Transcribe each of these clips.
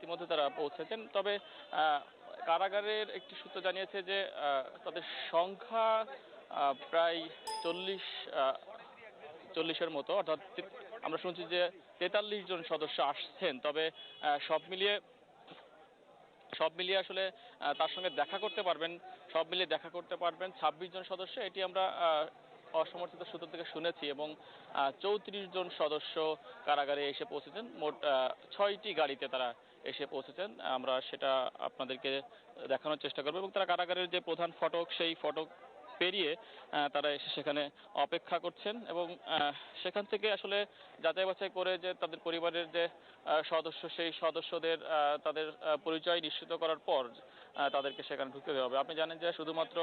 ইতিমধ্যে তারা পৌঁছেছেন। তবে কারাগারের একটি সূত্র জানিয়েছে যে তাদের সংখ্যা প্রায় 40-এর মতো, অর্থাৎ আমরা শুনছি যে 43 জন সদস্য আসছেন। তবে সব মিলিয়ে আসলে তার সঙ্গে দেখা করতে পারবেন, সব মিলিয়ে দেখা করতে পারবেন 26 জন সদস্য, এটি আমরা অসমর্থিত সূত্র থেকে শুনেছি। এবং 34 জন সদস্য কারাগারে এসে পৌঁছেছেন। মোট 6টি গাড়িতে তারা এসে পৌঁছেছেন। আমরা সেটা আপনাদেরকে দেখানোর চেষ্টা করবো। এবং তারা কারাগারের যে প্রধান ফটক, সেই ফটক পেরিয়ে তারা এসে সেখানে অপেক্ষা করছেন। এবং সেখান থেকে আসলে যাচাই বাছাই করে যে তাদের পরিবারের যে সদস্য, সেই সদস্যদের তাদের পরিচয় নিশ্চিত করার পর তাদেরকে সেখানে ঢুকতে দেওয়া হবে। আপনি জানেন যে শুধুমাত্র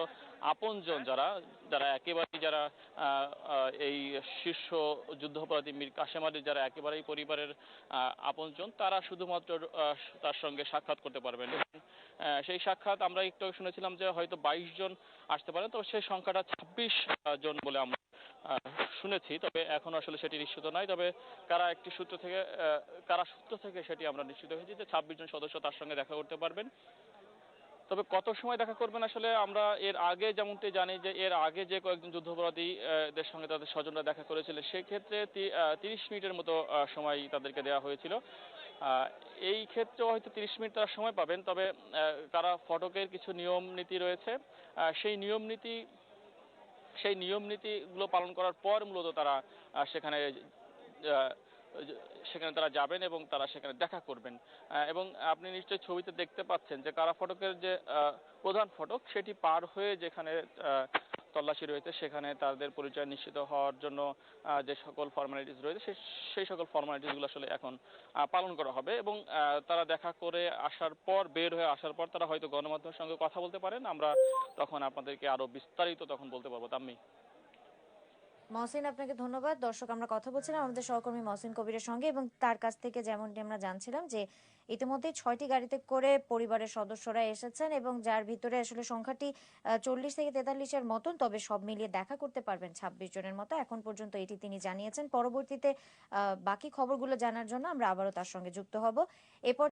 আপনজন যারা একেবারেই যারা এই শীর্ষ যুদ্ধাপরাধী মীর কাসেম আলীর যারা একেবারেই পরিবারের আপনজন, তারা শুধুমাত্র তার সঙ্গে সাক্ষাৎ করতে পারবেন। সেই সাক্ষাৎ আমরা একটু শুনেছিলাম যে হয়তো 22 জন আসতে পারেন, তো সেই সংখ্যাটা 26 জন বলে আমরা শুনেছি। তবে এখন আসলে সেটি নিশ্চিত নয়। তবে কারা সূত্র থেকে সেটি আমরা নিশ্চিত হয়েছি যে 26 জন সদস্য তার সঙ্গে দেখা করতে পারবেন। তবে কত সময় দেখা করবেন আসলে আমরা এর আগে যেমনটি জানি যে এর আগে যে কয়েকজন যুদ্ধাপরাধীদের সঙ্গে তাদের স্বজনরা দেখা করেছিলেন, সেক্ষেত্রে 30 মিনিটের মতো সময় তাদেরকে দেওয়া হয়েছিল। এই ক্ষেত্রেও হয়তো 30 মিনিট তারা সময় পাবেন। তবে কারা ফটকের কিছু নিয়ম নীতি রয়েছে, সেই নিয়ম নীতিগুলো পালন করার পর মূলত তারা সেখানে তারা যাবেন এবং তারা সেখানে দেখা করবেন। এবং আপনি নিশ্চয়ই ছবিতে দেখতে পাচ্ছেন যে কারা ফটকের যে প্রধান ফটক, সেটি পার হয়ে যেখানে তল্লাশি রয়েছে, সেখানে তাদের পরিচয় নিশ্চিত হওয়ার জন্য যে সকল ফর্মালিটিস রয়েছে, সেই সকল ফর্মালিটিসগুলো আসলে এখন পালন করা হবে। এবং তারা দেখা করে বের হয়ে আসার পর তারা হয়তো গণমাধ্যমের সঙ্গে কথা বলতে পারেন। আমরা তখন আপনাদেরকে আরো বিস্তারিত তখন বলতে পারবো। তাম্মি। মহসিন, আপনাকে ধন্যবাদ। দর্শক, আমরা কথা বলছিলাম আমাদের সহকর্মী মহসিন কবিরের সঙ্গে এবং তার কাছ থেকে যেমনটি আমরা জানছিলাম যে ইতিমধ্যে 6টি গাড়িতে করে পরিবারের সদস্যরা এসেছেন এবং যার ভিতরে আসলে সংখ্যাটি 40 থেকে 43-এর মতন। তবে সব মিলিয়ে দেখা করতে পারবেন 26 জনের মতো, এখন পর্যন্ত এটি তিনি জানিয়েছেন। পরবর্তীতে বাকি খবরগুলো জানার জন্য আমরা আবারও তার সঙ্গে যুক্ত হব। এরপর